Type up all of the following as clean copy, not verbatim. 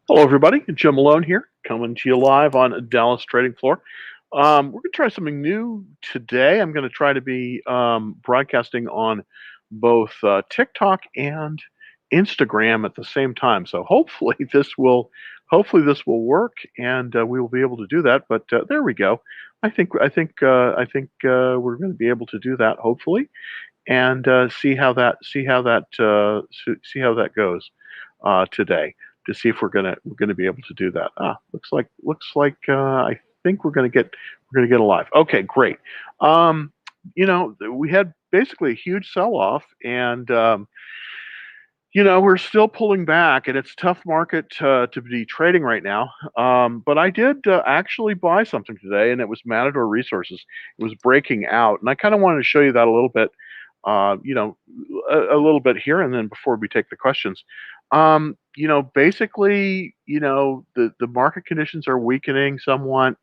Hello, everybody. Jim Malone here, coming to you live on Dallas Trading Floor. We're going to try something new today. I'm going to try to be broadcasting on both TikTok and Instagram at the same time. So hopefully this will work, and we will be able to do that. But there we go. I think we're going to be able to do that hopefully, and see how that goes today to see if we're gonna be able to do that. Looks like I think we're gonna get alive. Okay, great. Um, we had basically a huge sell-off, and we're still pulling back, and it's a tough market to be trading right now. But I did actually buy something today, and it was Matador Resources. It was breaking out, and I kind of wanted to show you that a little bit, uh, you know, a little bit here, and then before we take the questions. Basically, the market conditions are weakening somewhat.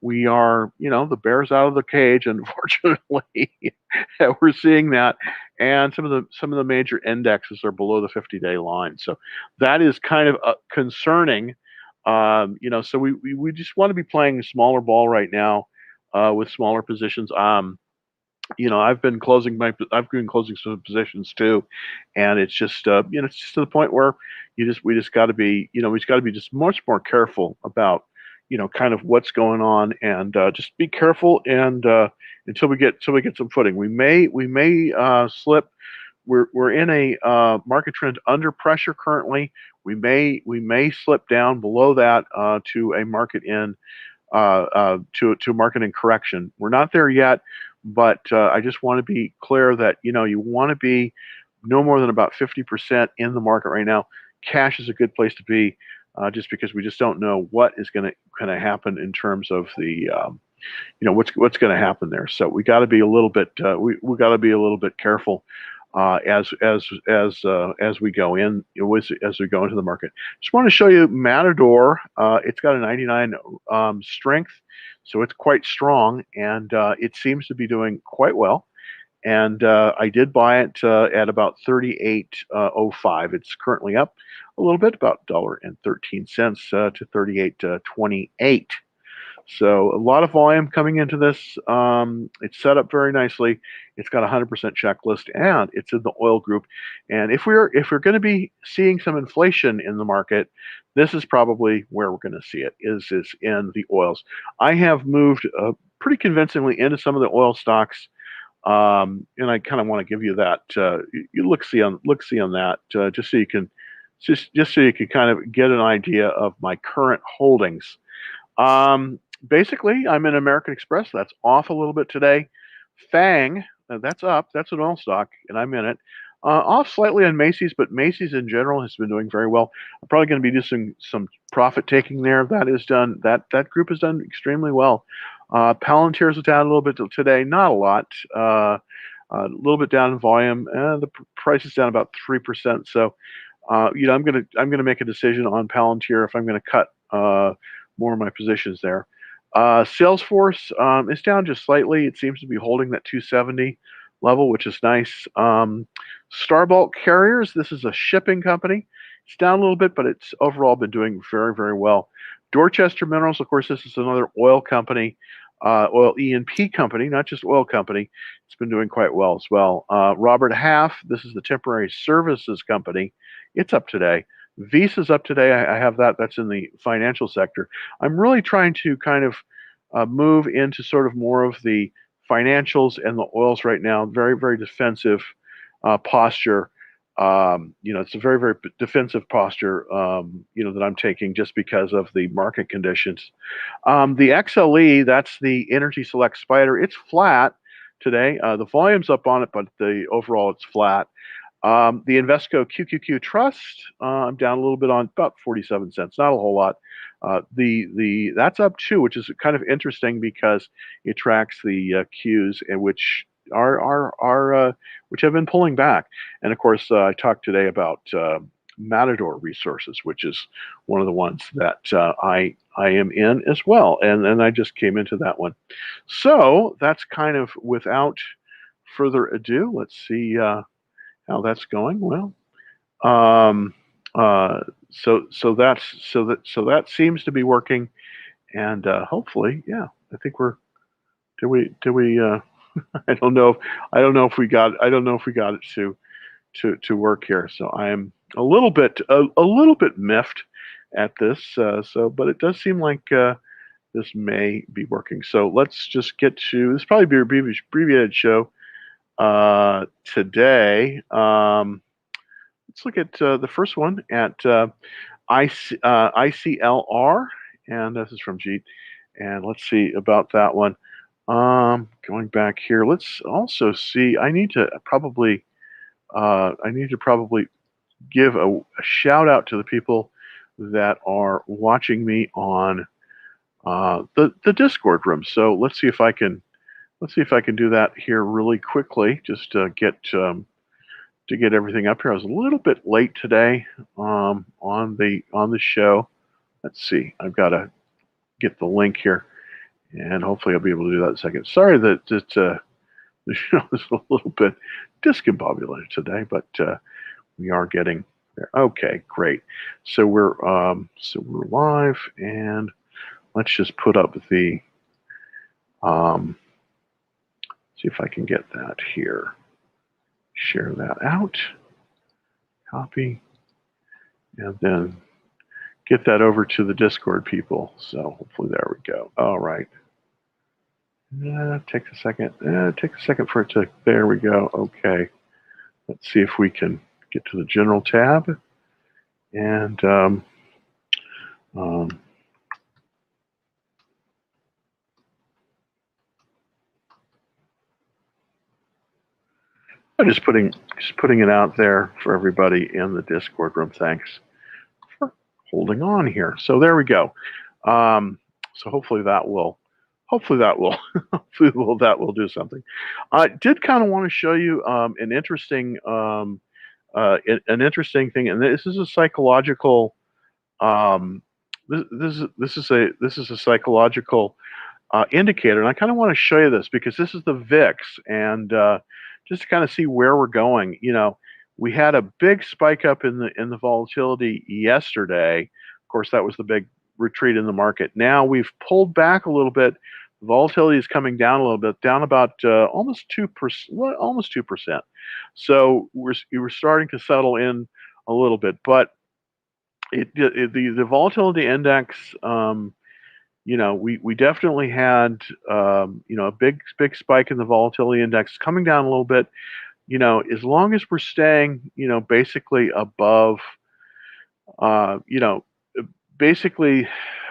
We are, the bear's out of the cage, unfortunately. We're seeing that, and some of the major indexes are below the 50-day line. So that is kind of concerning. So we just want to be playing smaller ball right now with smaller positions. I've been closing some positions too, and it's just to the point where we just got to be, we just got to be just much more careful about, kind of what's going on, and just be careful, and until we get some footing. We may slip. We're in a market trend under pressure currently. We may slip down below that to a market in to market in correction. We're not there yet, but I just want to be clear that you want to be no more than about 50% in the market right now. Cash is a good place to be, just because we just don't know what is going to happen in terms of the what's going to happen there. So we got to be a little bit we got to be a little bit careful as we go in, as we go into the market. Just want to show you Matador. It's got a 99 strength, so it's quite strong, and it seems to be doing quite well. And I did buy it at about 38.05. It's currently up a little bit, about $1.13 to 38.28. So a lot of volume coming into this. It's set up very nicely. It's got a 100% checklist, and it's in the oil group. And if we're going to be seeing some inflation in the market, this is probably where we're going to see it. Is in the oils. I have moved pretty convincingly into some of the oil stocks, and I kind of want to give you that. You look see on that, just so you can kind of get an idea of my current holdings. Basically, I'm in American Express. That's off a little bit today. Fang, that's up. That's an oil stock, and I'm in it. Off slightly on Macy's, but Macy's in general has been doing very well. I'm probably going to be doing some profit taking there. That is done. That group has done extremely well. Palantir's down a little bit today, not a lot. A little bit down in volume. The price is down about 3%. So, I'm gonna make a decision on Palantir if I'm going to cut more of my positions there. Salesforce is down just slightly. It seems to be holding that 270 level, which is nice. Starbulk Carriers, this is a shipping company. It's down a little bit, but it's overall been doing very, very well. Dorchester Minerals, of course, this is another oil company, oil E&P company, not just oil company. It's been doing quite well as well. Robert Half, this is the temporary services company. It's up today. Visa's up today. I have that. That's in the financial sector. I'm really trying to kind of move into sort of more of the financials and the oils right now. Very, very defensive posture. It's a very, very defensive posture, that I'm taking just because of the market conditions. The XLE, that's the Energy Select Spider. It's flat today. The volume's up on it, but the overall it's flat. The Invesco QQQ Trust, I'm down a little bit on about 47 cents, not a whole lot. That's up too, which is kind of interesting because it tracks the Qs, and which which have been pulling back. And of course, I talked today about Matador Resources, which is one of the ones that I am in as well, and I just came into that one. So that's kind of without further ado. Let's see how that's going. Well, um, uh, that seems to be working, and hopefully, yeah, I think we're. Did we? I don't know. If we got. I don't know if we got it to work here. So I am a little bit miffed at this. But it does seem like this may be working. So let's just get to this. Probably be a abbreviated show today. Let's look at the first one at ICLR, and this is from Jeet. And let's see about that one. Going back here, let's also see. I need to probably give a shout out to the people that are watching me on the Discord room. So let's see if I can do that here really quickly, just to get everything up here. I was a little bit late today on the show. Let's see. I've got to get the link here, and hopefully I'll be able to do that in a second. Sorry that the show is a little bit discombobulated today, but we are getting there. Okay, great. So we're live, and let's just put up the see if I can get that here. Share that out, copy, and then get that over to the Discord people. So hopefully there we go. All right. Takes a second. Takes a second for it to. There we go. Okay. Let's see if we can get to the general tab, and I'm just putting it out there for everybody in the Discord room. Thanks for holding on here. So there we go. So hopefully that will do something. I did kind of want to show you an interesting thing, and this is a psychological. This is a psychological indicator, and I kind of want to show you this because this is the VIX, and just to kind of see where we're going. You know, we had a big spike up in the volatility yesterday. Of course, that was the big retreat in the market. Now we've pulled back a little bit. Volatility is coming down a little bit, down about almost 2%. So we're starting to settle in a little bit, but the volatility index. You know, we definitely had you know, a big spike in the volatility index, coming down a little bit. You know, as long as we're staying, you know, basically above, you know, basically,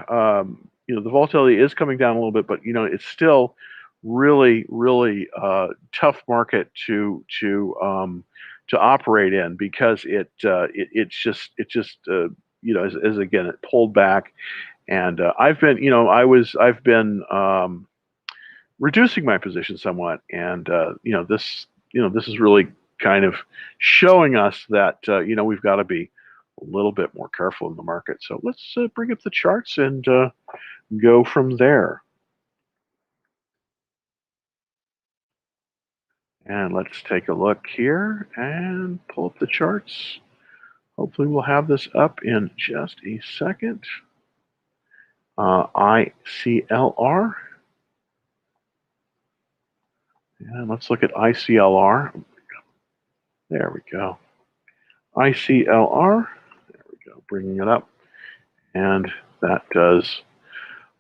you know, the volatility is coming down a little bit, but you know, it's still really tough market to operate in, because it's just you know, as again, it pulled back. And I've been, you know, I've been reducing my position somewhat, and you know, this is really kind of showing us that you know, we've got to be a little bit more careful in the market. So let's bring up the charts and go from there. And let's take a look here and pull up the charts. Hopefully we'll have this up in just a second. ICLR. And let's look at ICLR. There we go. ICLR. There we go. Bringing it up. And that does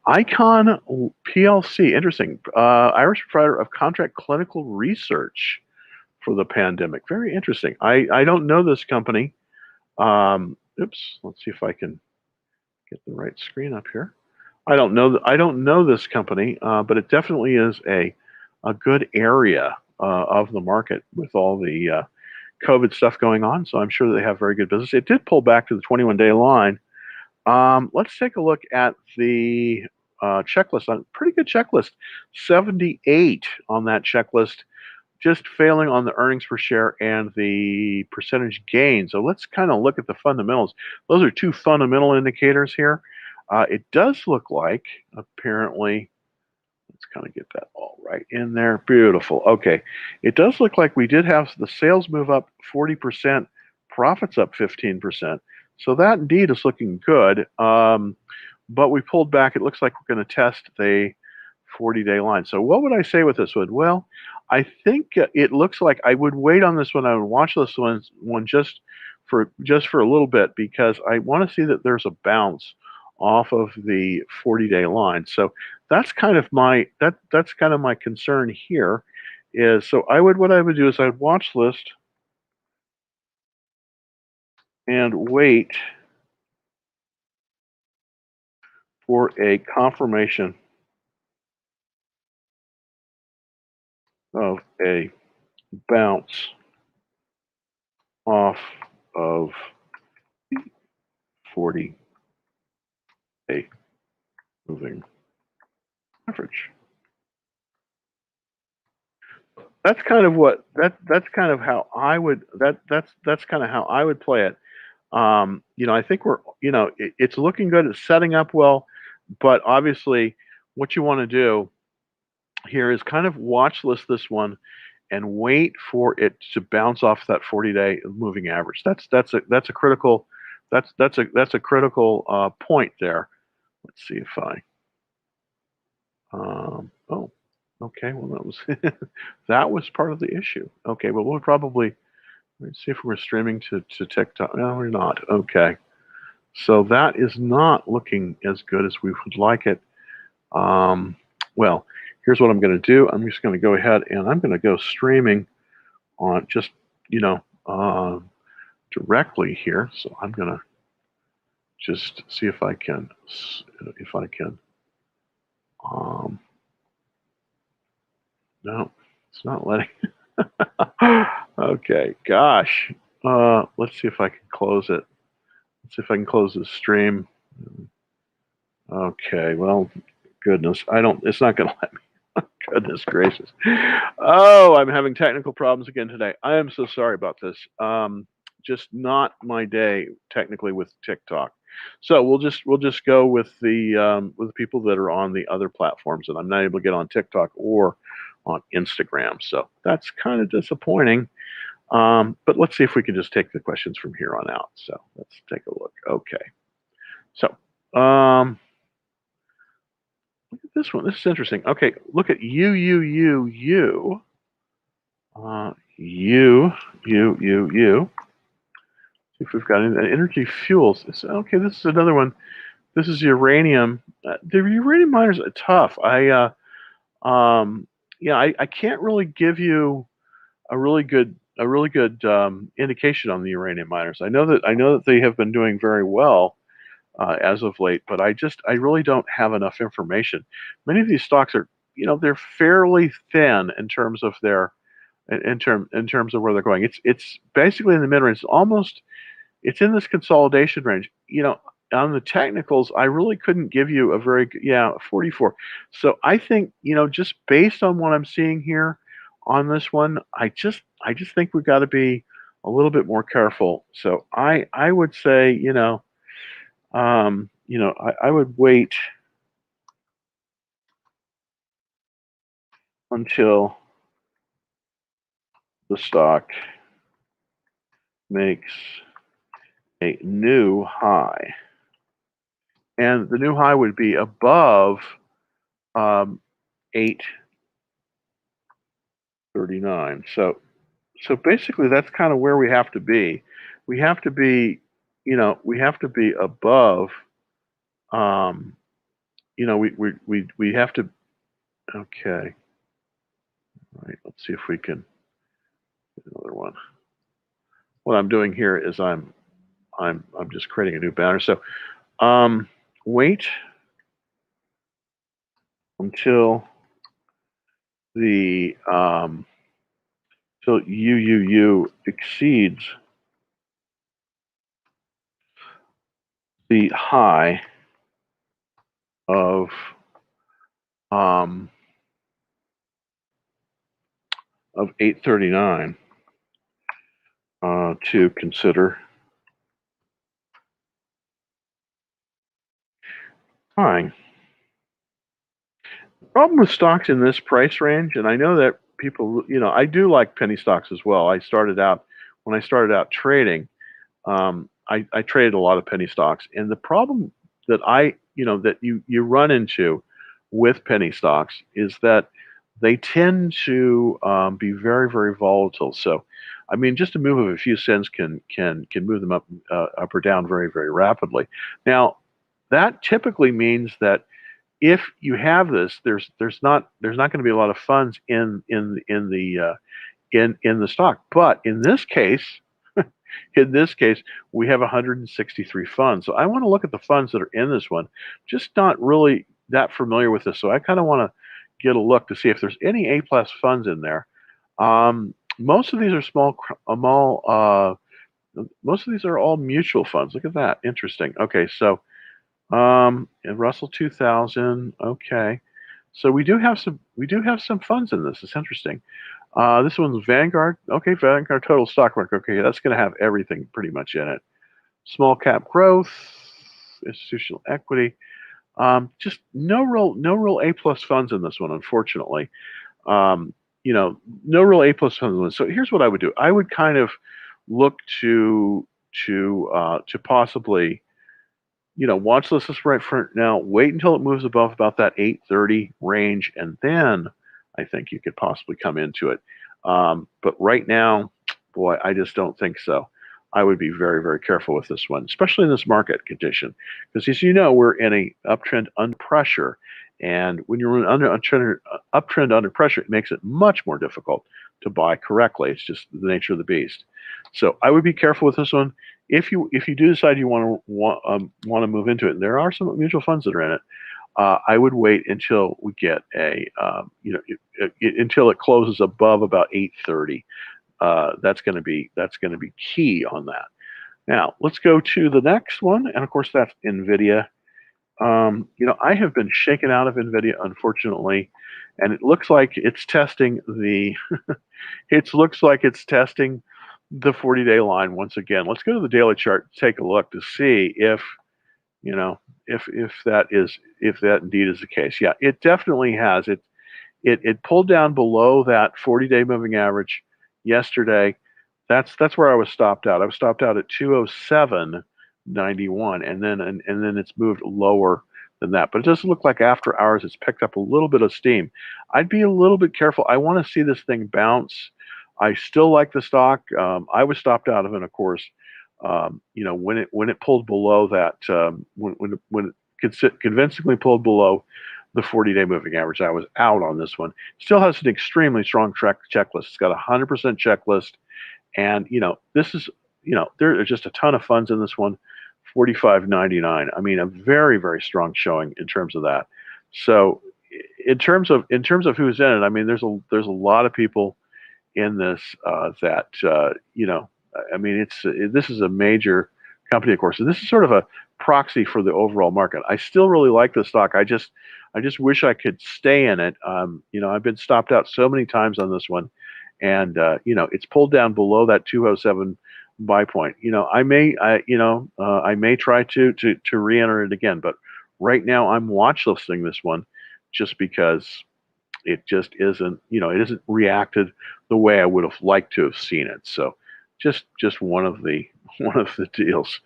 Icon PLC. Interesting. Irish provider of contract clinical research for the pandemic. Very interesting. I don't know this company. Oops. Let's see if I can get the right screen up here. I don't know this company, but it definitely is a good area of the market with all the COVID stuff going on. So I'm sure they have very good business. It did pull back to the 21-day line. Let's take a look at the checklist. Pretty good checklist. 78 on that checklist. Just failing on the earnings per share and the percentage gain. So let's kind of look at the fundamentals. Those are two fundamental indicators here. It does look like, apparently, let's kind of get that all right in there. Beautiful. Okay. It does look like we did have the sales move up 40%, profits up 15%. So that indeed is looking good. But we pulled back. It looks like we're going to test the 40-day line. So what would I say with this one? Well, I think it looks like I would wait on this one. I would watch this one just for a little bit, because I want to see that there's a bounce off of the 40-day line. So that's kind of my that's kind of my concern here. Is so what I would do is I would watch list and wait for a confirmation of a bounce off of 40-day moving average. That's kind of what that's kind of how I would that's kind of how I would play it. I think we're it's looking good. It's setting up well, but obviously, what you want to do here is kind of watch list this one and wait for it to bounce off that 40-day moving average. That's a critical point there. Let's see if I oh, okay, well that was that was part of the issue. Okay, well we'll probably let's see if we're streaming to TikTok. No, we're not. Okay, so that is not looking as good as we would like it. Well, here's what I'm going to do. I'm just going to go ahead and I'm going to go streaming on just directly here. So I'm going to just see if I can no, it's not letting. Okay, gosh. Let's see if I can close it. Let's see if I can close the stream. Okay, well, goodness, it's not going to let me. Goodness gracious. Oh, I'm having technical problems again today. I am so sorry about this. Just not my day technically with TikTok. So we'll just go with the people that are on the other platforms, and I'm not able to get on TikTok or on Instagram. So that's kind of disappointing. But let's see if we can just take the questions from here on out. So let's take a look. Okay. So look at this one. This is interesting. Okay, look at U. See if we've got any energy fuels. Okay, this is another one. This is uranium. The uranium miners are tough. I can't really give you a really good indication on the uranium miners. I know that they have been doing very well as of late, but I really don't have enough information. Many of these stocks are, they're fairly thin in terms of their in terms of where they're going. It's basically in the mid range. It's in this consolidation range. On the technicals, I really couldn't give you a very 44. So I think, just based on what I'm seeing here on this one, I just think we've got to be a little bit more careful. So I would say, I would wait until the stock makes a new high, and the new high would be above 839. So basically, that's kind of where we have to be. We have to be, we have to be above. We have to. Okay. All right. Let's see if we can get another one. What I'm doing here is I'm just creating a new banner. So wait until the till UUU exceeds the high of 839 to consider buying. The problem with stocks in this price range, and I know that people, I do like penny stocks as well. When I started out trading, I traded a lot of penny stocks, and the problem that that you run into with penny stocks is that they tend to be very, very volatile. So, I mean, just a move of a few cents can move them up or down very, very rapidly. Now, that typically means that if you have this, there's not going to be a lot of funds in the stock. But in this case, we have 163 funds. So I want to look at the funds that are in this one. Just not really that familiar with this, so I kind of want to get a look to see if there's any A plus funds in there. Most of these are most of these are all mutual funds. Look at that, interesting. Okay, so and Russell 2000. Okay, so we do have some funds in this. It's interesting. This one's Vanguard. Okay, Vanguard Total Stock Market. Okay, that's going to have everything pretty much in it. Small cap growth, institutional equity. Just no real A plus funds in this one, unfortunately. No real A plus funds in this. So here's what I would do. I would kind of look to possibly watch this right for now. Wait until it moves above about that 830 range, and then I think you could possibly come into it. But right now, boy, I just don't think so. I would be very, very careful with this one, especially in this market condition, because as you know, we're in a uptrend under pressure, and when you're in uptrend under pressure, it makes it much more difficult to buy correctly. It's just the nature of the beast. So I would be careful with this one. If you do decide you want to move into it, and there are some mutual funds that are in it, I would wait until we get until it closes above about 830. That's going to be key on that. Now let's go to the next one, and of course that's NVIDIA. I have been shaken out of NVIDIA, unfortunately, and it looks like it's testing the it looks like it's testing the 40-day line once again. Let's go to the daily chart and take a look to see if if that indeed is the case. Yeah, it definitely has. It pulled down below that 40-day moving average yesterday. That's where I was stopped out. I was stopped out at 207.91, and then it's moved lower than that. But it doesn't look like after hours it's picked up a little bit of steam. I'd be a little bit careful. I want to see this thing bounce. I still like the stock. I was stopped out of it, of course. When it pulled below that, when it convincingly pulled below the 40-day moving average, I was out on this one. Still has an extremely strong checklist. It's got a 100% checklist, and this is there are just a ton of funds in this one. 45.99. I mean, a very, very strong showing in terms of that. So in terms of who's in it, I mean, there's a lot of people in this I mean, this is a major company, of course, and this is sort of a proxy for the overall market. I still really like the stock. I just wish I could stay in it. I've been stopped out so many times on this one, and it's pulled down below that 207 buy point. I may try to re-enter it again, but right now I'm watch listing this one just because it just isn't, it isn't reacted the way I would have liked to have seen it. So just one of the deals.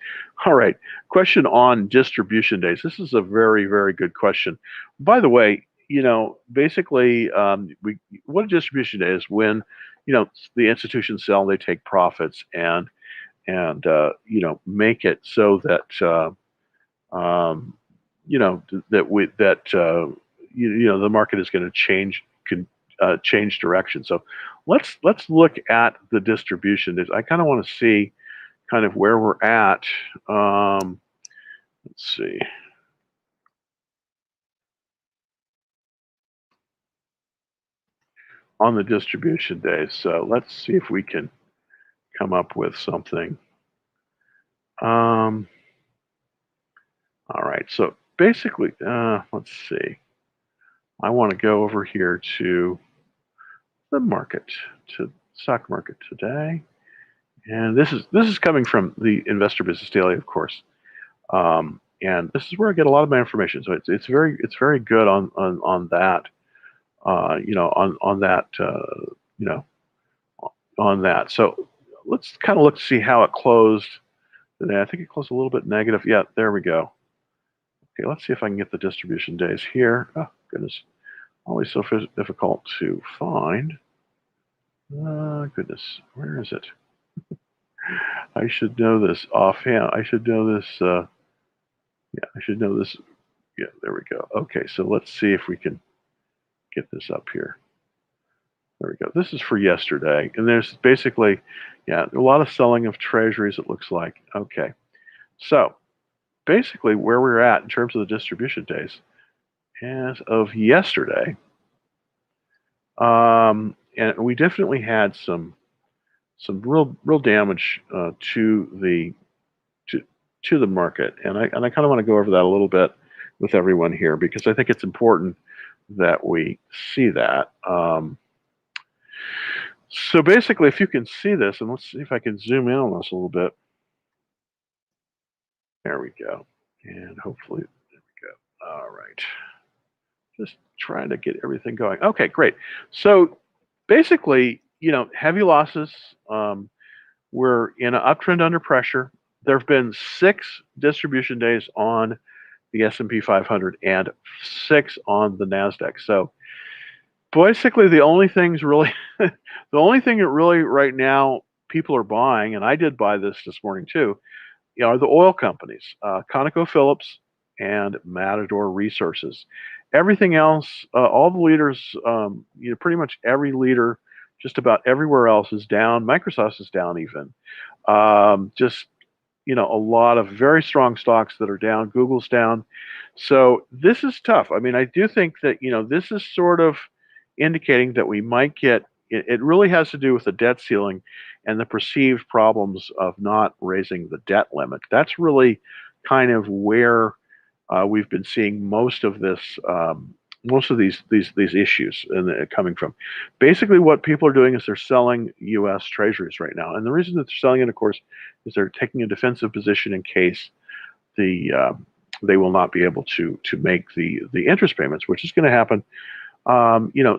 All right, question on distribution days. This is a very, very good question. By the way, basically, what a distribution day is when the institutions sell, they take profits and make it so that the market is going to change direction. So let's look at the distribution. I kind of want to see kind of where we're at. Let's see. On the distribution days. So let's see if we can come up with something. All right. So basically, let's see. I want to go over here to the market, to stock market today, and this is coming from the Investor Business Daily, of course, and this is where I get a lot of my information. So it's very good on that, on that. So let's kind of look to see how it closed I think it closed a little bit negative. Yeah, there we go. Okay, let's see if I can get the distribution days here. Oh, goodness. Always so difficult to find. Goodness, where is it? I should know this offhand. I should know this. Yeah, I should know this. Yeah, there we go. Okay, so let's see if we can get this up here. There we go. This is for yesterday. And there's basically, yeah, a lot of selling of treasuries, it looks like. Okay. So basically where we're at in terms of the distribution days as of yesterday, and we definitely had some real damage to the to the market, and I kind of want to go over that a little bit with everyone here because I think it's important that we see that. So basically, if you can see this, and let's see if I can zoom in on this a little bit. There we go, and hopefully, there we go. All right, just trying to get everything going. Okay, great. So basically, heavy losses. We're in an uptrend under pressure. There have been 6 distribution days on the S&P 500 and 6 on the Nasdaq. So basically, the only thing that really right now people are buying, and I did buy this morning too, are the oil companies, ConocoPhillips and Matador Resources. Everything else, all the leaders, pretty much every leader, just about everywhere else is down. Microsoft is down even. Just a lot of very strong stocks that are down. Google's down. So this is tough. I mean, I do think that, this is sort of indicating that we might get, it really has to do with the debt ceiling and the perceived problems of not raising the debt limit. That's really kind of where we've been seeing most of this, most of these issues coming from. Basically, what people are doing is they're selling U.S. Treasuries right now, and the reason that they're selling it, of course, is they're taking a defensive position in case they will not be able to make the interest payments, which is going to happen,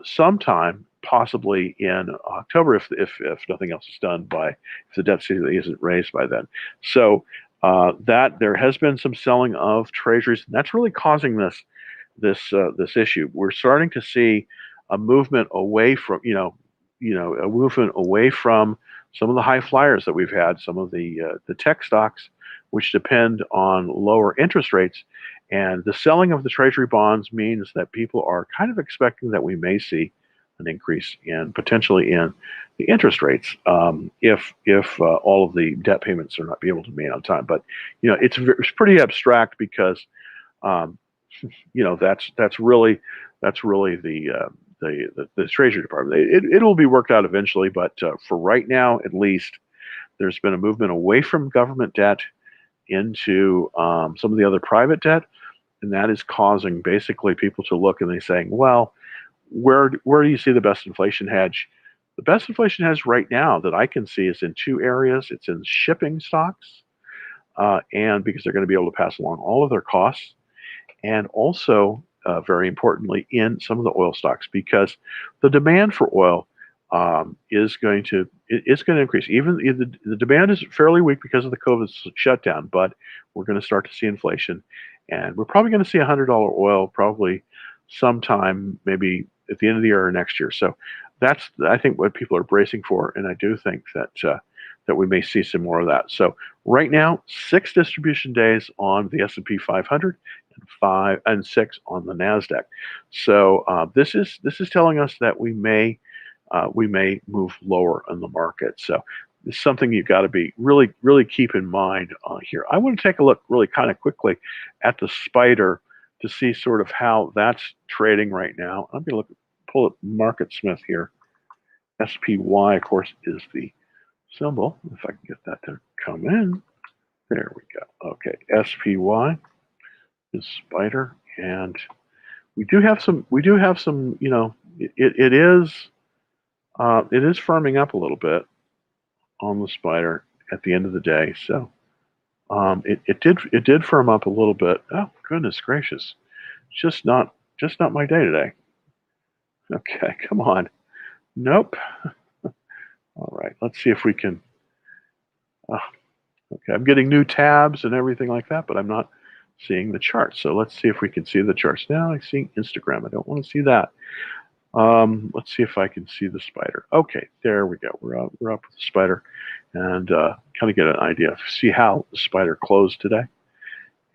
sometime possibly in October if nothing else is done if the debt ceiling isn't raised by then. So that there has been some selling of treasuries, and that's really causing this issue. We're starting to see a movement away from a movement away from some of the high flyers that we've had, some of the tech stocks, which depend on lower interest rates. And the selling of the treasury bonds means that people are kind of expecting that we may see an increase potentially in the interest rates if all of the debt payments are not be able to be made on time. But it's pretty abstract because that's really the Treasury Department. It'll be worked out eventually, but for right now, at least, there's been a movement away from government debt into some of the other private debt, and that is causing basically people to look and they saying, well, where do you see the best inflation hedge? The best inflation hedge right now that I can see is in 2 areas. It's in shipping stocks, and because they're going to be able to pass along all of their costs, and also very importantly in some of the oil stocks because the demand for oil is going to increase. Even the demand is fairly weak because of the COVID shutdown, but we're going to start to see inflation, and we're probably going to see $100 oil probably sometime maybe at the end of the year or next year. So that's I think what people are bracing for, and I do think that we may see some more of that. So right now, 6 distribution days on the S&P 500 and 6 on the Nasdaq. So this is telling us that we may move lower in the market. So it's something you've got to be really keep in mind here. I want to take a look really kind of quickly at the spider to see sort of how that's trading right now. I'm going to pull up MarketSmith here. SPY, of course, is the symbol. If I can get that to come in. There we go. Okay, SPY is spider, and we do have some. It is firming up a little bit on the spider at the end of the day. So it did firm up a little bit. Oh goodness gracious, just not my day today. Okay, come on. Nope. All right, let's see if we can. Okay, I'm getting new tabs and everything like that, but I'm not seeing the charts. So let's see if we can see the charts. Now I see Instagram. I don't want to see that. Let's see if I can see the spider. Okay, there we go. We're up with the spider, and kind of get an idea. See how the spider closed today.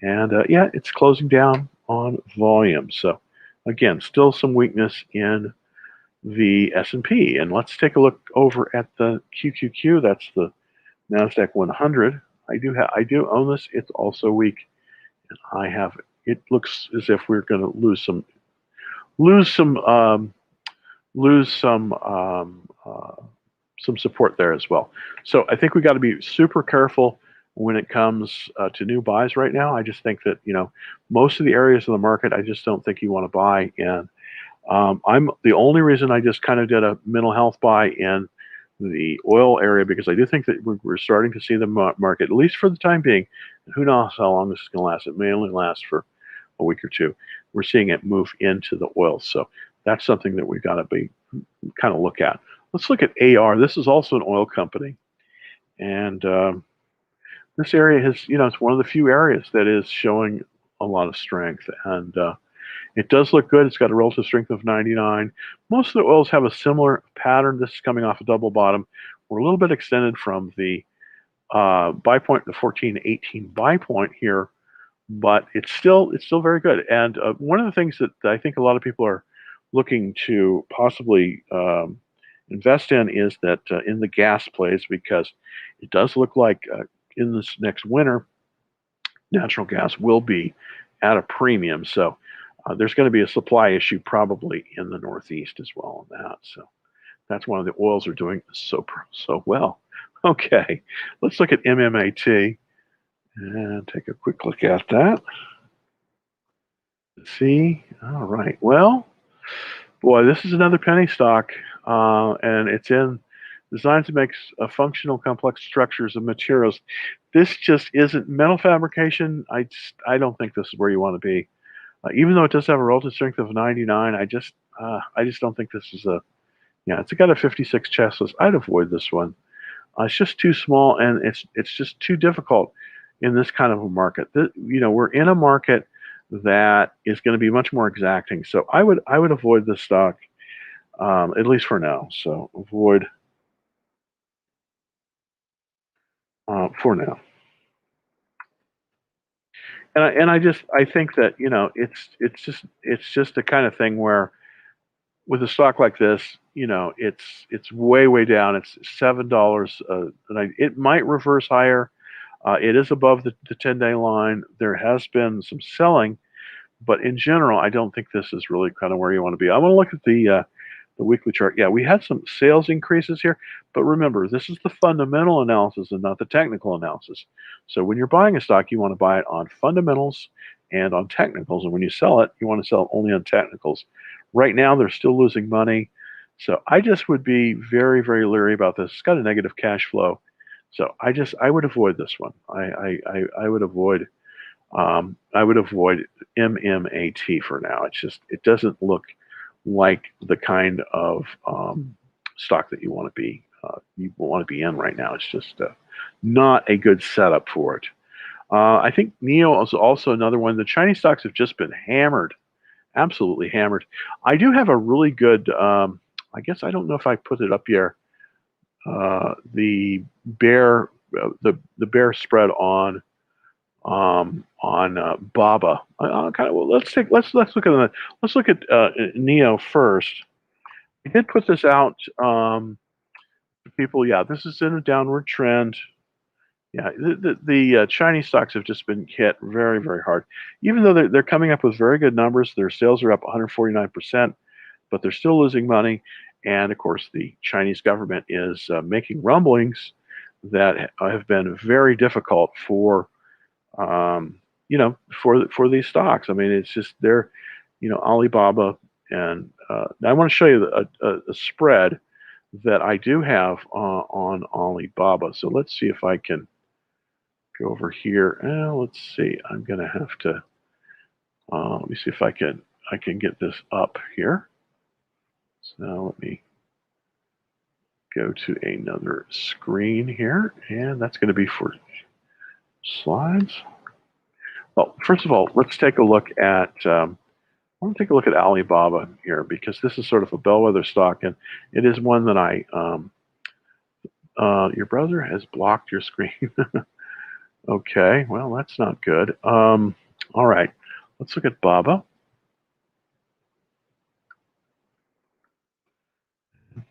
And yeah, it's closing down on volume. So again, still some weakness in the S&P. And let's take a look over at the QQQ. That's the Nasdaq 100. I do own this. It's also weak, and I have it. It looks as if we're going to lose some some support there as well. So I think we got to be super careful when it comes to new buys right now. I just think that most of the areas of the market, I just don't think you want to buy in. I'm the only reason I just kind of did a mental health buy in the oil area because I do think that we're starting to see the market, at least for the time being. Who knows how long this is going to last? It may only last for a week or two. We're seeing it move into the oil, so that's something that we've got to be kind of look at. Let's look at AR. This is also an oil company, and this area has, it's one of the few areas that is showing a lot of strength, and it does look good. It's got a relative strength of 99. Most of the oils have a similar pattern. This is coming off a double bottom. We're a little bit extended from the buy point, the 1418 buy point here, but it's still very good. And one of the things that I think a lot of people are looking to possibly invest in is that in the gas plays, because it does look like in this next winter, natural gas will be at a premium. So there's going to be a supply issue probably in the Northeast as well on that. So that's one of the oils are doing so well. Okay, let's look at MMAT and take a quick look at that. Let's see. All right. Well, boy, this is another penny stock, and it's in designed to make functional complex structures of materials. This just isn't metal fabrication. I don't think this is where you want to be. Even though it does have a relative strength of 99, I just don't think this is a. Yeah, it's got a 56 chest list. I'd avoid this one. It's just too small, and it's just too difficult in this kind of a market. We're in a market that is going to be much more exacting. So I would avoid this stock, at least for now. So avoid for now. And I think that it's just the kind of thing where with a stock like this, it's way down. It's $7, and it might reverse higher. It is above the 10-day line. There has been some selling, but in general, I don't think this is really kind of where you want to be. I want to look at the weekly chart. Yeah, we had some sales increases here, but remember, this is the fundamental analysis and not the technical analysis. So when you're buying a stock, you want to buy it on fundamentals and on technicals, and when you sell it, you want to sell it only on technicals. Right now, they're still losing money, so I just would be very leery about this. It's got a negative cash flow, so I would avoid this one. I would avoid MMAT for now. It doesn't look like the kind of stock that you want to be in right now. It's just not a good setup for it. I think NIO is also another one. The Chinese stocks have just been hammered, absolutely hammered. I do have a really good. I guess I don't know if I put it up here. The bear spread on Baba. Let's look at NIO first. I did put this out to people. Yeah, this is in a downward trend. Yeah, the Chinese stocks have just been hit very hard. Even though they're coming up with very good numbers, their sales are up 149%, but they're still losing money. And of course, the Chinese government is making rumblings that have been very difficult for for these stocks. I mean, it's just they're, Alibaba, and I want to show you a spread that I do have on Alibaba. So let's see if I can go over here. Let's see. I'm gonna have to. Let me see if I can get this up here. So let me go to another screen here, and that's going to be for Slides. Well, first of all, let's take a look at. I want to take a look at Alibaba here because this is sort of a bellwether stock, and it is one that I. Your browser has blocked your screen. Okay, well that's not good. All right, let's look at BABA.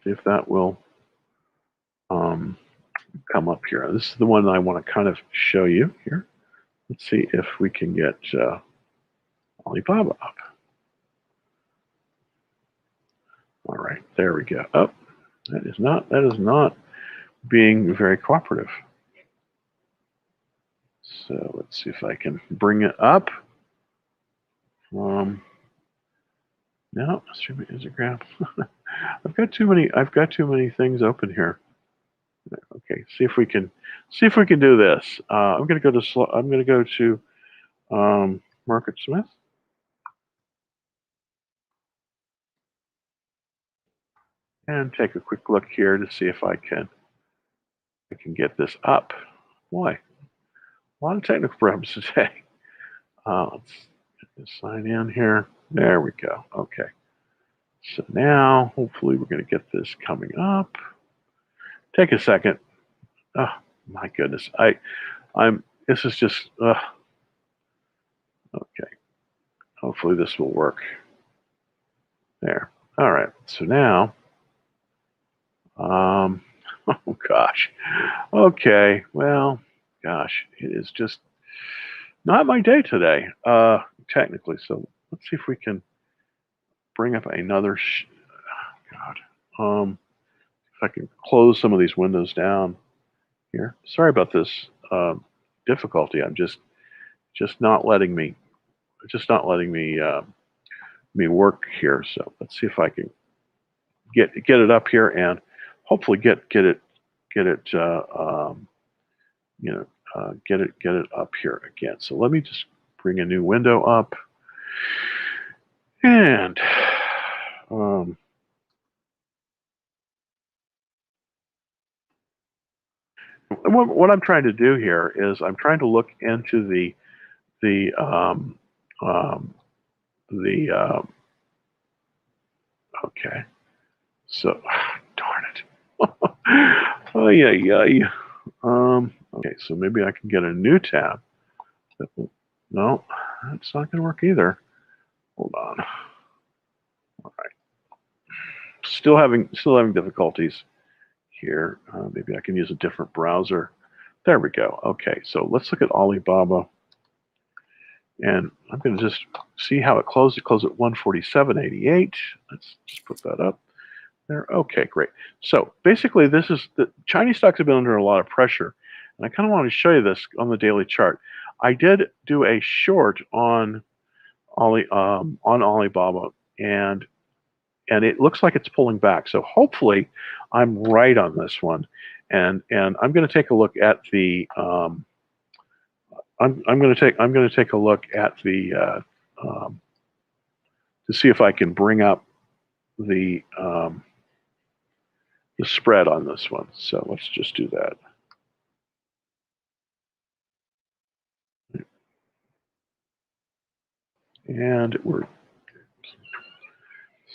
See if that will come up here. This is the one that I want to kind of show you here. Let's see if we can get Alibaba up. All right, there we go. Oh, that is not being very cooperative. So let's see if I can bring it up. No, stream Instagram. I've got too many things open here. Okay, see if we can do this. I'm going to go to Market Smith. And take a quick look here to see if I can get this up. Boy, a lot of technical problems today. Let's sign in here. There we go. Okay. So now, hopefully, we're going to get this coming up. Take a second. Oh my goodness. This is just. Okay. Hopefully, this will work. There. All right. So now. Oh gosh. Okay. Well, gosh, it is just not my day today, technically. So let's see if we can bring up another. God. If I can close some of these windows down here. Sorry about this difficulty. I'm just not letting me me work here. So let's see if I can get it up here and hopefully get it get it up here again. So let me just bring a new window up and what I'm trying to do here is I'm trying to look into the okay. So darn it. Oh yeah. Okay, so maybe I can get a new tab. No, that's not going to work either. Hold on. All right. Still having difficulties here. Maybe I can use a different browser. There we go. Okay, so let's look at Alibaba. And I'm going to just see how it closed. It closed at 147.88. Let's just put that up there. Okay, great. So basically, this is the Chinese stocks have been under a lot of pressure, and I kind of want to show you this on the daily chart. I did do a short on Alibaba, and it looks like it's pulling back. So hopefully, I'm right on this one, and I'm going to take a look at the. I'm going to take a look at the to see if I can bring up the spread on this one. So let's just do that. And we're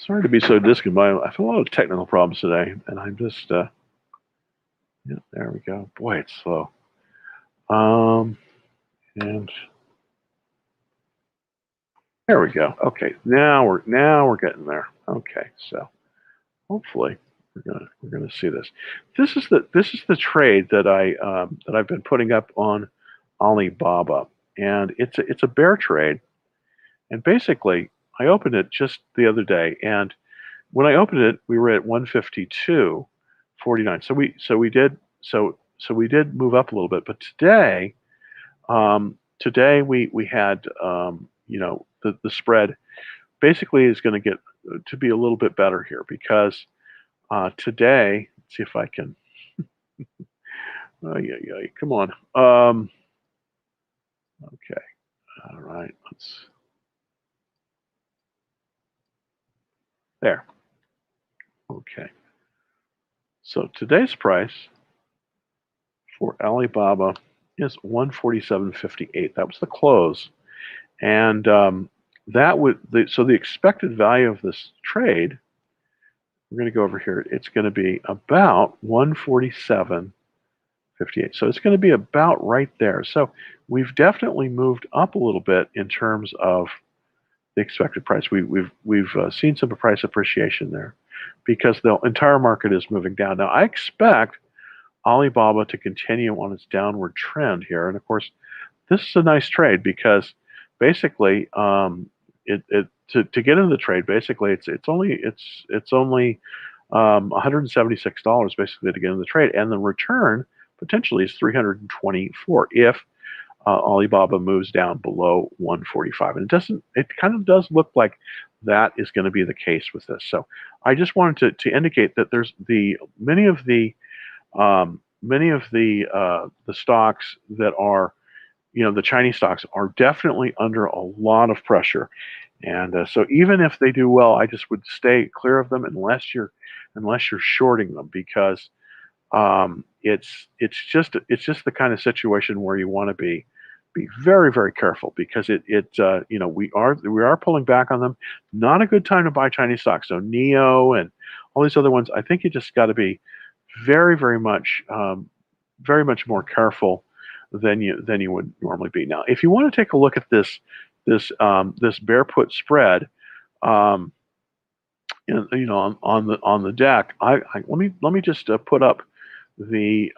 sorry to be so discombobulated. I have a lot of technical problems today, and I'm just yeah, there we go. Boy, it's slow. And there we go. Okay, now we're getting there. Okay, so hopefully we're gonna see this. This is the trade that I've been putting up on Alibaba, and it's a bear trade. And basically, I opened it just the other day, and when I opened it, we were at 152.49. So we did move up a little bit, but today we had the spread basically is going to get to be a little bit better here because today, let's see if I can. Come on. Okay. All right. Let's. There. Okay. So today's price for Alibaba is 147.58. That was the close. And that would, so the expected value of this trade, we're going to go over here, it's going to be about 147.58. So it's going to be about right there. So we've definitely moved up a little bit in terms of the expected price. We've seen some price appreciation there because the entire market is moving down. Now I expect Alibaba to continue on its downward trend here, and of course, this is a nice trade because basically, to get into the trade, basically it's only $176 basically to get into the trade, and the return potentially is 324 if Alibaba moves down below 145, and it kind of does look like that is going to be the case with this. So I just wanted to indicate that there's many of the stocks that are, the Chinese stocks are definitely under a lot of pressure, and so even if they do well, I just would stay clear of them unless you're shorting them, because it's just the kind of situation where you want to be very, very careful, because we are pulling back on them. Not a good time to buy Chinese stocks. So NIO and all these other ones, I think you just got to be very, very much more careful than you would normally be. Now, if you want to take a look at this bear put spread, on the deck, let me just put up the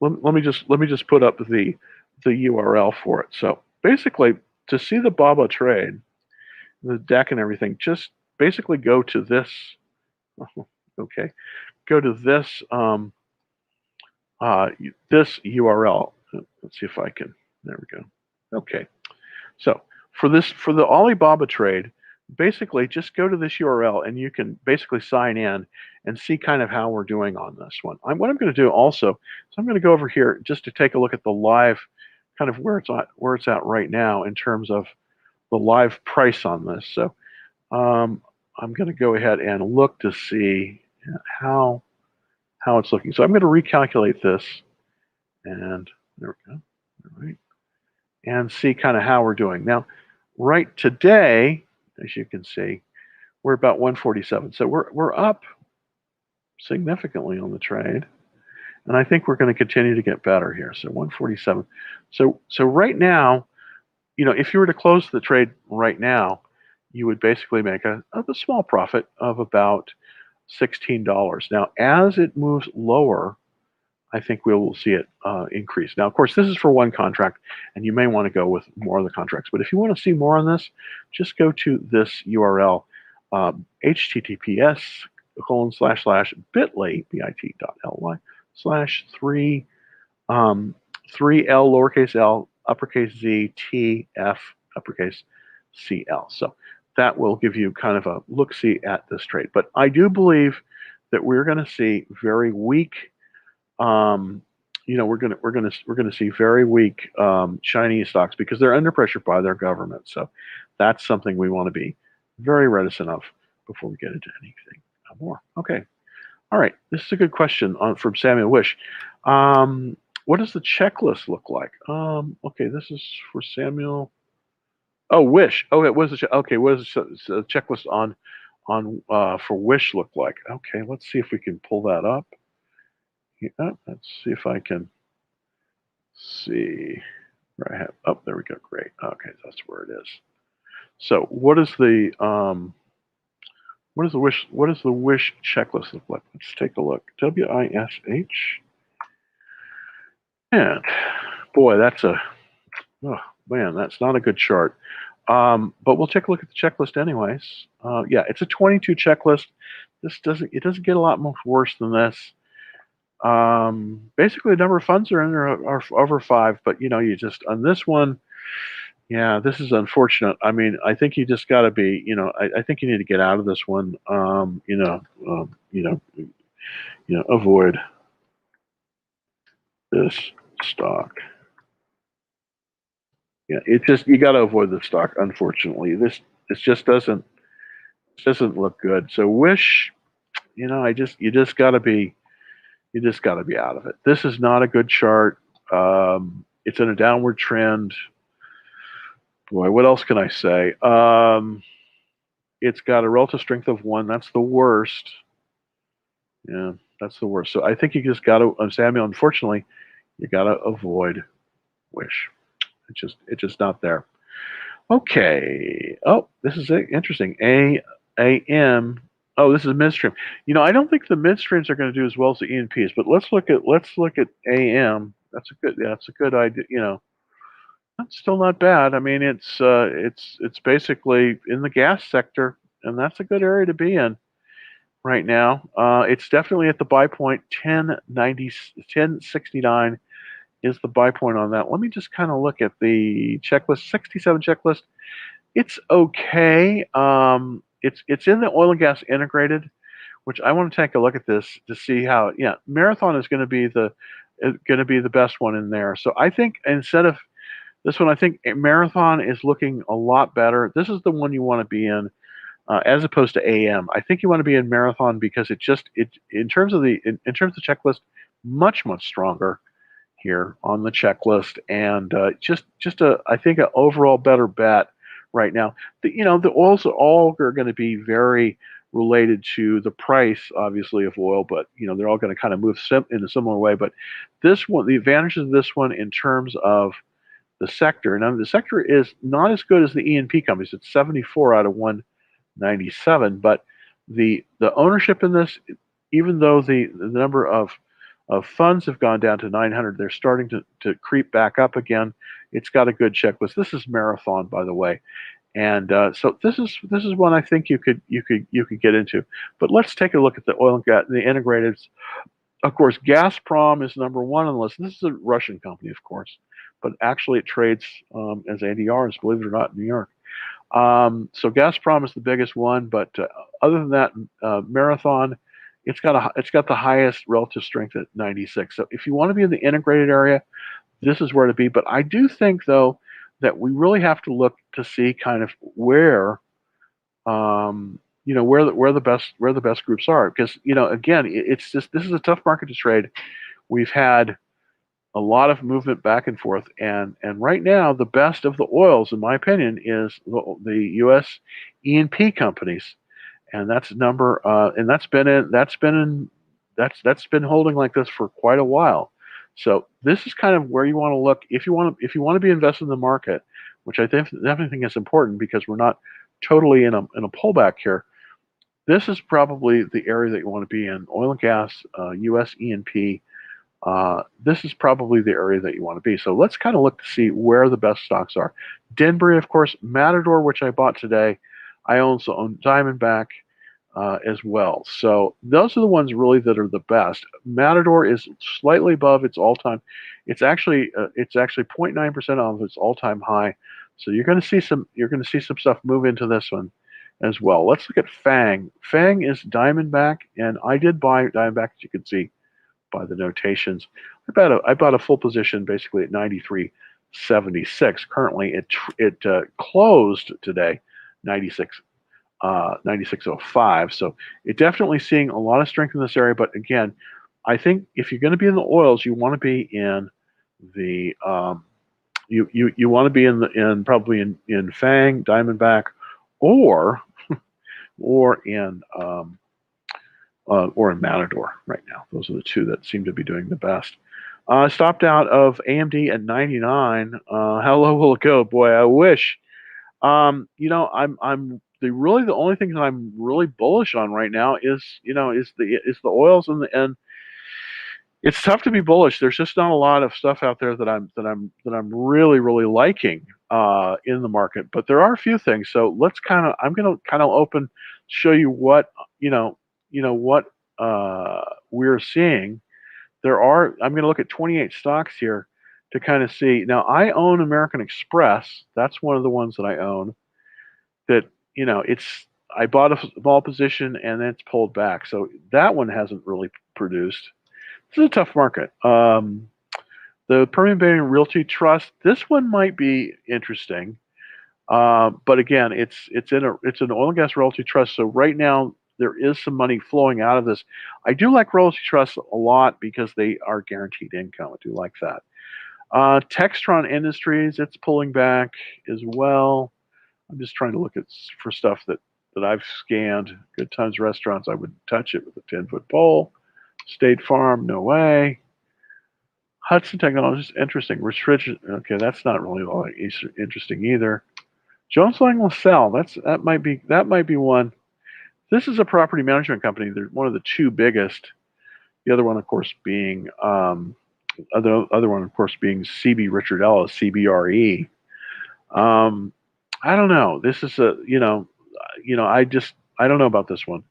let me just put up the URL for it. So basically, to see the BABA trade, the deck and everything, just basically go to this. Okay, go to this this URL. Let's see if I can. There we go. Okay, so for the Alibaba trade, basically just go to this URL and you can basically sign in and see kind of how we're doing on this one. What I'm going to do also is I'm going to go over here just to take a look at the live, kind of where it's at right now in terms of the live price on this. So I'm going to go ahead and look to see how it's looking. So I'm going to recalculate this, and there we go. All right. And see kind of how we're doing. Now, right today, as you can see, we're about 147. So we're up significantly on the trade. And I think we're going to continue to get better here. So 147. So right now, if you were to close the trade right now, you would basically make a small profit of about $16. Now, as it moves lower, I think we will see it increase. Now, of course, this is for one contract, and you may want to go with more of the contracts. But if you want to see more on this, just go to this URL, https://bit.ly, bit.ly/3 3L lowercase l uppercase Z T F uppercase CL. So that will give you kind of a look-see at this trade. But I do believe that we're going to see very weak. We're gonna see very weak Chinese stocks because they're under pressure by their government. So that's something we want to be very reticent of before we get into anything more. Okay, all right. This is a good question from Samuel Wish. What does the checklist look like? Okay, this is for Samuel. Oh, Wish. Okay, what is the checklist on for Wish look like? Okay, let's see if we can pull that up. Yeah, let's see if I can see where I have. Oh, there we go. Great. Okay, that's where it is. So, what is the wish checklist look like? Let's take a look. WISH. And boy, that's not a good chart. But we'll take a look at the checklist anyways. Yeah, it's a 22 checklist. It doesn't get a lot more worse than this. Basically the number of funds are in there are over 5, but you just on this one, yeah, this is unfortunate. I mean, I think you just got to be, I think you need to get out of this one. Avoid this stock. Yeah, you got to avoid the stock. Unfortunately, this just doesn't look good. So Wish, you just got to be You just got to be out of it. This is not a good chart. It's in a downward trend. Boy, what else can I say? It's got a relative strength of 1. That's the worst. Yeah, that's the worst. So I think you just got to, Samuel, unfortunately, you got to avoid Wish. It's just not there. Okay. Oh, this is interesting. AM. Oh, this is midstream. I don't think the midstreams are going to do as well as the E&Ps, but let's look at AM. That's a good. Yeah, that's a good idea. That's still not bad. I mean, it's basically in the gas sector, and that's a good area to be in right now. It's definitely at the buy point. 1069 is the buy point on that. Let me just kind of look at the checklist. 67 checklist. It's okay. It's in the oil and gas integrated, which I want to take a look at this to see how. Yeah, Marathon is going to be the best one in there. So I think instead of this one, I think Marathon is looking a lot better. This is the one you want to be in, as opposed to AM. I think you want to be in Marathon because it in terms of the checklist, much stronger here on the checklist, and I think an overall better bet right now. The oils are all going to be very related to the price, obviously, of oil, but they're all going to kind of move in a similar way. But this one, the advantages of this one in terms of the sector, now the sector is not as good as the E&P companies. It's 74 out of 197, but the ownership in this, even though the number of funds have gone down to 900, they're starting to creep back up again. It's got a good checklist. This is Marathon, by the way, and so this is one I think you could get into. But let's take a look at the oil and gas, the integrated. Of course, Gazprom is number 1 on the list. This is a Russian company, of course, but actually it trades as ADRs, believe it or not, in New York. So Gazprom is the biggest one, but other than that, Marathon, it's got the highest relative strength at 96. So if you want to be in the integrated area, this is where to be. But I do think, though, that we really have to look to see kind of where where the best groups are, because again, it's just, this is a tough market to trade. We've had a lot of movement back and forth, and right now the best of the oils, in my opinion, is the U.S. E&P companies, and that's been holding like this for quite a while. So this is kind of where you want to look if you want to be invested in the market, which I definitely think is important because we're not totally in a pullback here. This is probably the area that you want to be in. Oil and gas, U.S. E&P. This is probably the area that you want to be. So let's kind of look to see where the best stocks are. Denbury, of course, Matador, which I bought today. I also own Diamondback as well. So those are the ones really that are the best. Matador is slightly above its all-time. It's actually 0.9% of its all-time high. So you're going to see some stuff move into this one as well. Let's look at FANG. FANG is Diamondback, and I did buy Diamondback, as you can see by the notations. I bought a full position basically at 93.76. Currently, it closed today 96.05. So it definitely seeing a lot of strength in this area. But again, I think if you're going to be in the oils, you want to be in the you want to be probably in FANG, Diamondback, or in Matador right now. Those are the two that seem to be doing the best. Stopped out of AMD at 99. How low will it go? Boy, I wish. I'm the only thing that I'm really bullish on right now is the oils and it's tough to be bullish. There's just not a lot of stuff out there that I'm really liking in the market, but there are a few things. So I'm going to kind of show you what what we're seeing. I'm going to look at 28 stocks here to kind of see. Now I own American Express. That's one of the ones that I own. That I bought a small position and then it's pulled back. So that one hasn't really produced. This is a tough market. The Permian Basin Realty Trust. This one might be interesting, but again, it's an oil and gas royalty trust. So right now, there is some money flowing out of this. I do like royalty trusts a lot because they are guaranteed income. I do like that. Textron Industries, it's pulling back as well. I'm just trying to look at for stuff that I've scanned. Good Times Restaurants, I wouldn't touch it with a 10-foot pole. State Farm, no way. Hudson Technologies, interesting. Restriction, okay, that's not really all interesting either. Jones Lang LaSalle, that might be one. This is a property management company. They're one of the two biggest. The other one, of course, being other one, of course, being CB Richard Ellis, CBRE. I don't know. This is I don't know about this one.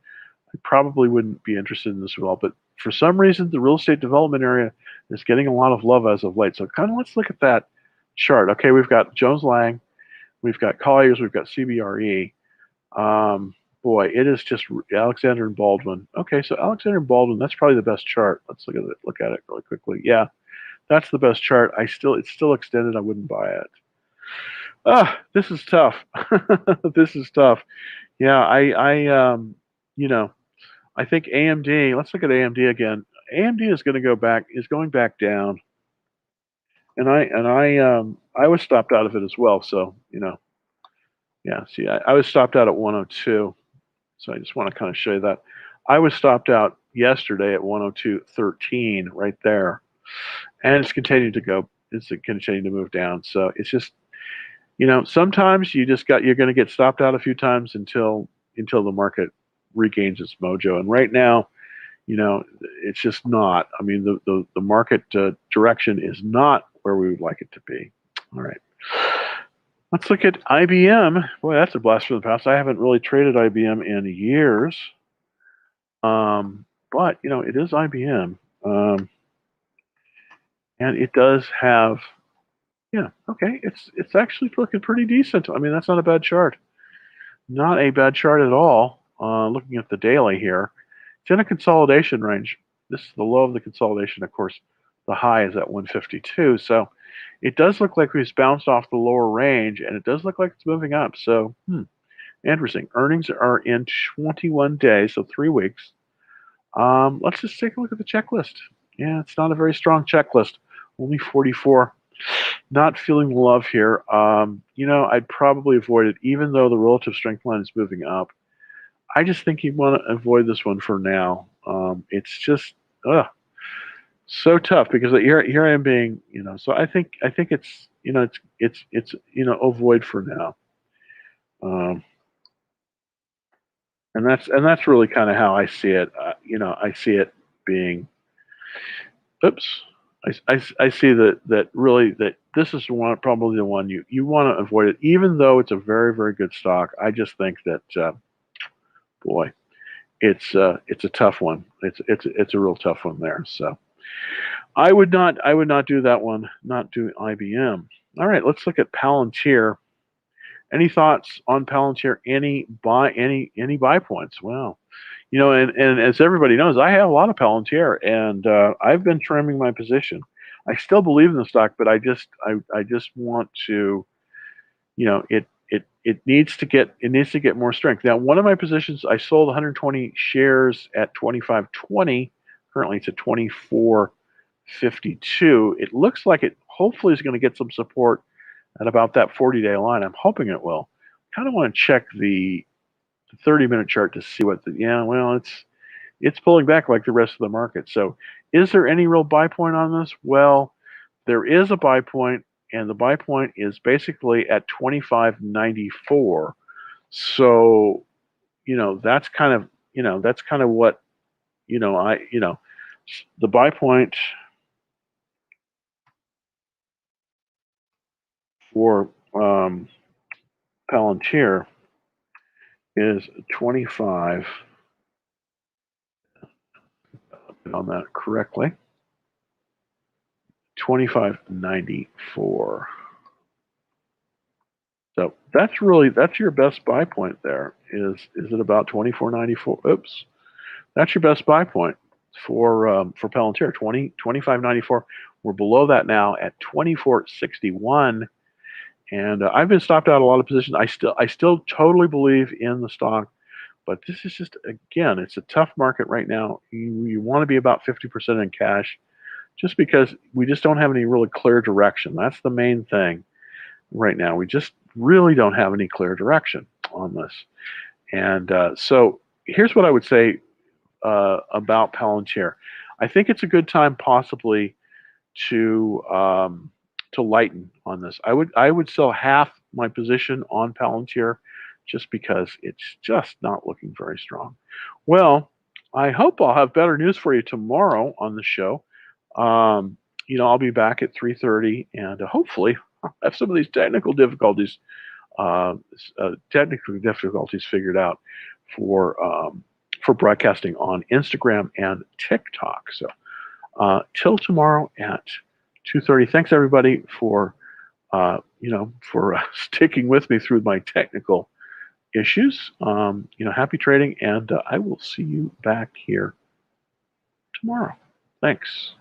I probably wouldn't be interested in this at all. But for some reason, the real estate development area is getting a lot of love as of late. So kind of let's look at that chart. Okay, we've got Jones Lang, we've got Colliers, we've got CBRE. Boy, it is just Alexander and Baldwin. Okay, so Alexander and Baldwin, that's probably the best chart. Let's look at it really quickly. Yeah, that's the best chart. It's still extended. I wouldn't buy it. This is tough. This is tough. Yeah, I think AMD. Let's look at AMD again. AMD is going back down, and I was stopped out of it as well. So yeah. See, I was stopped out at 102. So I just want to kind of show you that. I was stopped out yesterday at 102.13 right there. And it's continuing to go, it's continuing to move down. So it's just, sometimes you're going to get stopped out a few times until the market regains its mojo. And right now, it's just not. I mean, the market direction is not where we would like it to be. All right. Let's look at IBM. Boy, that's a blast from the past. I haven't really traded IBM in years. But, it is IBM. And it does have, yeah, okay, it's actually looking pretty decent. I mean, that's not a bad chart. Not a bad chart at all. Looking at the daily here, it's in a consolidation range. This is the low of the consolidation. Of course, the high is at 152. So it does look like we've bounced off the lower range, and it does look like it's moving up. So, interesting. Earnings are in 21 days, so 3 weeks. Let's just take a look at the checklist. Yeah, it's not a very strong checklist. Only 44. Not feeling the love here. I'd probably avoid it, even though the relative strength line is moving up. I just think you want to avoid this one for now. It's just so tough because here I am being, so I think it's, it's avoid for now. And that's really kind of how I see it. I see it being, oops. I see that really that this is probably the one you want to avoid it, even though it's a very, very good stock. I just think that boy, it's a tough one. It's a real tough one there. So I would not do that one. Not do IBM. All right, let's look at Palantir. Any thoughts on Palantir? Any buy points? Well, and as everybody knows, I have a lot of Palantir, and I've been trimming my position. I still believe in the stock, but I just want to, it needs to get more strength. Now, one of my positions, I sold 120 shares at 25.20. Currently, it's at 24.52. It looks like it hopefully is going to get some support at about that 40-day line. I'm hoping it will. Kind of want to check the 30-minute chart to see what it's pulling back like the rest of the market. So is there any real buy point on this? Well, there is a buy point, and the buy point is basically at 25.94. So, that's kind of what, the buy point for Palantir is 25. On that correctly. 25.94. So that's your best buy point there. Is it about 24.94? Oops. That's your best buy point for Palantir, 25.94. We're below that now at 24.61. And I've been stopped out of a lot of positions. I still totally believe in the stock. But this is just, again, it's a tough market right now. You want to be about 50% in cash just because we just don't have any really clear direction. That's the main thing right now. We just really don't have any clear direction on this. And so here's what I would say about Palantir. I think it's a good time possibly to lighten on this. I would sell half my position on Palantir just because it's just not looking very strong. Well, I hope I'll have better news for you tomorrow on the show. I'll be back at 3:30, and hopefully I'll have some of these technical difficulties figured out for broadcasting on Instagram and TikTok. So till tomorrow at 2:30. Thanks everybody for sticking with me through my technical issues. Happy trading, and I will see you back here tomorrow. Thanks.